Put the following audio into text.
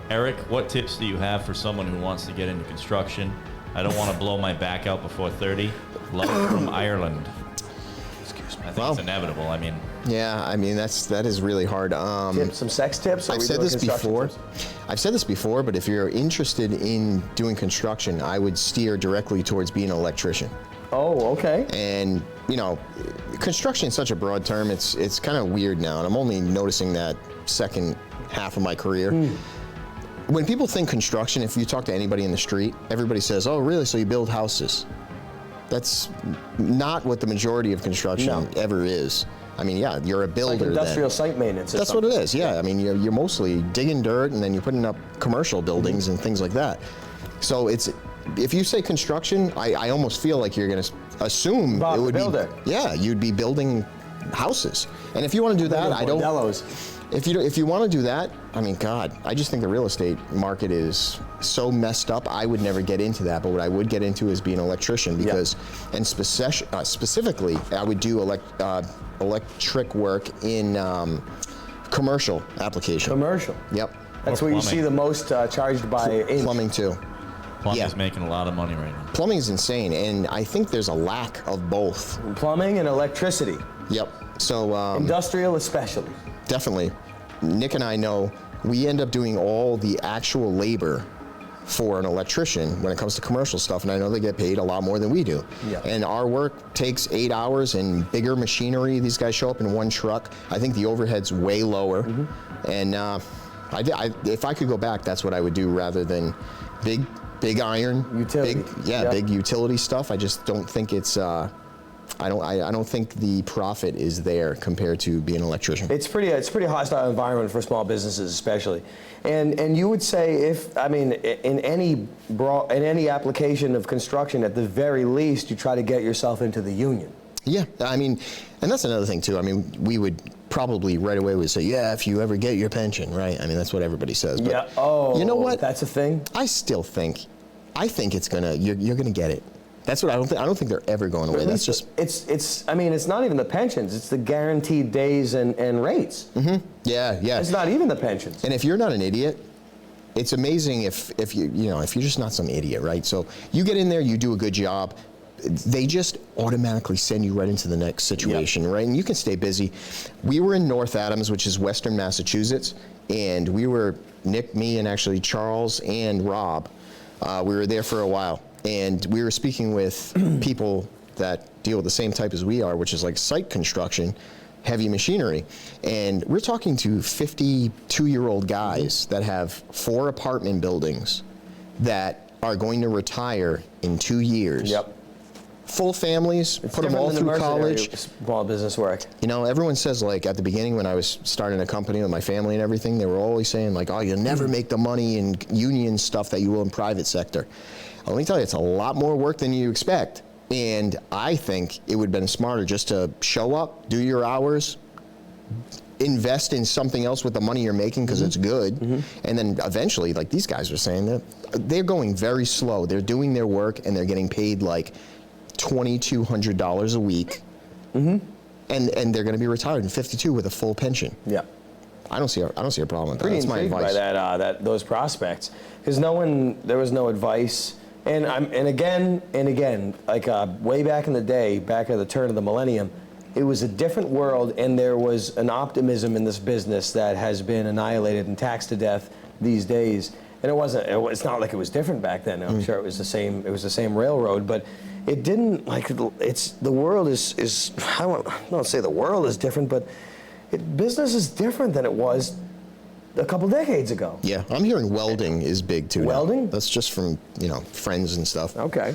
Eric, what tips do you have for someone who wants to get into construction? I don't want to blow my back out before 30. Love from Ireland. Excuse me. I think it's inevitable. I mean. Yeah, I mean that is really hard. Some sex tips. I've said this before, but if you're interested in doing construction, I would steer directly towards being an electrician. Oh, okay. And you know, construction is such a broad term. It's kind of weird now, and I'm only noticing that second half of my career. When people think construction, if you talk to anybody in the street, everybody says, "Oh, really? So you build houses?" That's not what the majority of construction ever is. I mean, yeah, you're a builder. Like industrial site maintenance. That's what it is. Yeah, I mean, you're mostly digging dirt and then you're putting up commercial buildings and things like that. So if you say construction, I almost feel like you're going to assume Bob, it would builder. be. Yeah, you'd be building houses. And if you want to do that, I don't. If you want to do that, I mean, God, I just think the real estate market is so messed up. I would never get into that, but what I would get into is being an electrician because, and specifically, I would do electric work in commercial application. Commercial. Yep. That's where you see the most charged by plumbing too. Plumbing's making a lot of money right now. Plumbing is insane, and I think there's a lack of both. Plumbing and electricity. Yep. So industrial especially. Definitely. Nick and I know we end up doing all the actual labor for an electrician when it comes to commercial stuff, and I know they get paid a lot more than we do. Yeah. And our work takes 8 hours and bigger machinery. These guys show up in one truck. I think the overhead's way lower. And if I could go back, that's what I would do rather than big iron, utility. Big utility stuff. I just don't think it's. I don't think the profit is there compared to being an electrician. It's pretty hostile environment for small businesses especially. And you would say in any application of construction, at the very least, you try to get yourself into the union. Yeah, I mean, and that's another thing too. I mean, we would probably right away would say, yeah, if you ever get your pension, right? I mean, that's what everybody says. But yeah. Oh, you know what? That's a thing. I think it's you're gonna get it. That's what I don't think they're ever going away. That's just it's not even the pensions. It's the guaranteed days and rates. Yeah. It's not even the pensions. And if you're not an idiot, it's amazing if you're just not some idiot, right? So you get in there, you do a good job, they just automatically send you right into the next situation, right? And you can stay busy. We were in North Adams, which is Western Massachusetts, and we were Nick, me, and actually Charles and Rob. We were there for a while. And we were speaking with people that deal with the same type as we are, which is like site construction, heavy machinery. And we're talking to 52-year-old guys that have 4 apartment buildings that are going to retire in 2 years. Yep. Full families, put them all through college. Small business work. You know, everyone says, like, at the beginning when I was starting a company with my family and everything, they were always saying, like, oh, you'll never make the money in union stuff that you will in private sector. Let me tell you, it's a lot more work than you expect. And I think it would have been smarter just to show up, do your hours, invest in something else with the money you're making because it's good. And then eventually, like these guys are saying, that they're going very slow. They're doing their work and they're getting paid like $2,200 a week. And they're going to be retired in 52 with a full pension. Yeah. I don't see a problem with that. Pretty That's my intrigued advice. by those prospects, because there was no advice. And again, like way back in the day, back at the turn of the millennium, it was a different world, and there was an optimism in this business that has been annihilated and taxed to death these days. And it's not like it was different back then. I'm sure it was the same. It was the same railroad, but it didn't the world is I don't say the world is different, but business is different than it was a couple decades ago. Yeah, I'm hearing welding is big too. Welding? Now. That's just from friends and stuff. Okay.